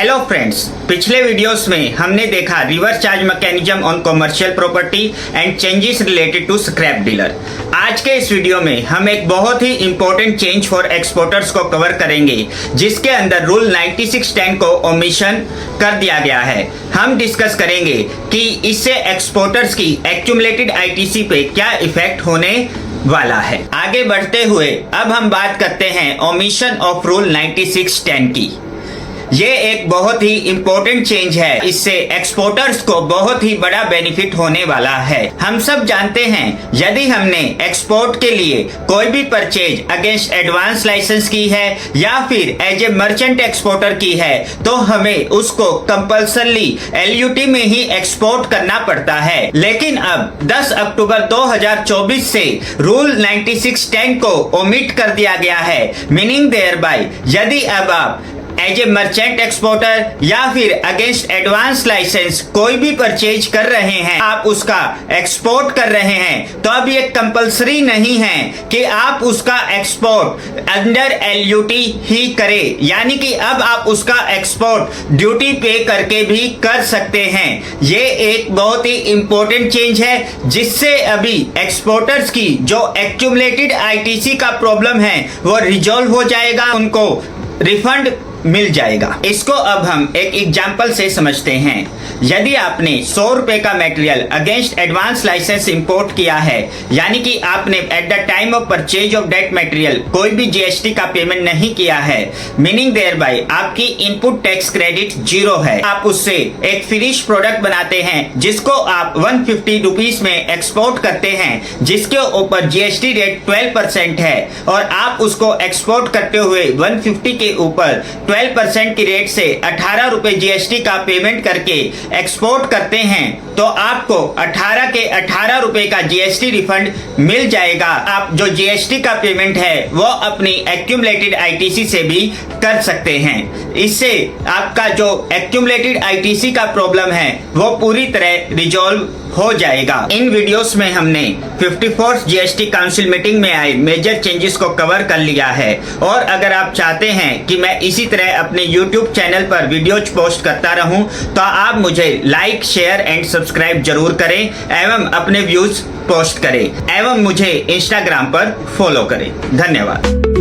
Hello friends, पिछले videos में हमने देखा reverse charge mechanism on commercial property and changes related to scrap dealer. आज के इस वीडियो में हम एक बहुत ही इंपॉर्टेंट चेंज फॉर एक्सपोर्टर्स को कवर करेंगे, जिसके अंदर रूल 9610 को ओमिशन कर दिया गया है। हम डिस्कस करेंगे कि इससे एक्सपोर्टर्स की एक्यूमुलेटेड आईटीसी पे क्या इफेक्ट होने वाला है। आगे बढ़ते हुए अब हम बात करते हैं ओमिशन ऑफ रूल 9610 की। ये एक बहुत ही इंपॉर्टेंट चेंज है, इससे एक्सपोर्टर्स को बहुत ही बड़ा बेनिफिट होने वाला है। हम सब जानते हैं, यदि हमने एक्सपोर्ट के लिए कोई भी परचेज अगेंस्ट एडवांस लाइसेंस की है या फिर एज ए मर्चेंट एक्सपोर्टर की है, तो हमें उसको कंपल्सरली एलयूटी में ही एक्सपोर्ट करना पड़ता है। लेकिन अब 10 अक्टूबर 2024 से रूल 9610 को ओमिट कर दिया गया है। मीनिंग देयर बाय, यदि अब आप एज ए मर्चेंट एक्सपोर्टर या फिर अगेंस्ट एडवांस लाइसेंस कोई भी परचेज कर रहे हैं, आप उसका एक्सपोर्ट कर रहे हैं, तो अब ये कंपलसरी नहीं है कि आप उसका एक्सपोर्ट अंडर एलयूटी ही करें। यानी कि अब आप उसका एक्सपोर्ट ड्यूटी पे करके भी कर सकते हैं। ये एक बहुत ही इंपॉर्टेंट चेंज है, जिससे अभी एक्सपोर्टर्स की जो एक्यूमुलेटेड आईटीसी का प्रॉब्लम है वो रिजॉल्व हो जाएगा, उनको रिफंड मिल जाएगा। इसको अब हम एक एग्जाम्पल से समझते हैं। यदि आपने 100 रुपए का material against advance licence import किया है, यानी कि आपने at the time of purchase of that material कोई भी जीएसटी का पेमेंट नहीं किया है, मीनिंग देयर बाय आपकी इनपुट टैक्स क्रेडिट 0 है। आप उससे एक फिनिश प्रोडक्ट बनाते हैं, जिसको आप 150 रुपीज में एक्सपोर्ट करते हैं, जिसके ऊपर जीएसटी रेट 12% है, और आप उसको एक्सपोर्ट करते हुए 150 के ऊपर 12% की रेट से 18 रुपए जीएसटी का पेमेंट करके एक्सपोर्ट करते हैं, तो आपको 18 के 18 रुपए का जीएसटी रिफंड मिल जाएगा। आप जो जीएसटी का पेमेंट है वो अपनी एक्यूमुलेटेड आईटीसी से भी कर सकते हैं। इससे आपका जो एक्यूमुलेटेड आईटीसी का प्रॉब्लम है वो पूरी तरह रिजॉल्व हो जाएगा। इन वीडियोस में हमने 54th जीएसटी काउंसिल मीटिंग में आए मेजर चेंजेस को कवर कर लिया है, और अगर आप चाहते हैं कि मैं इसी तरह अपने YouTube चैनल पर वीडियोज पोस्ट करता रहूं, तो आप मुझे लाइक, शेयर एंड सब्सक्राइब जरूर करें एवं अपने व्यूज पोस्ट करें एवं मुझे इंस्टाग्राम पर फॉलो करें। धन्यवाद।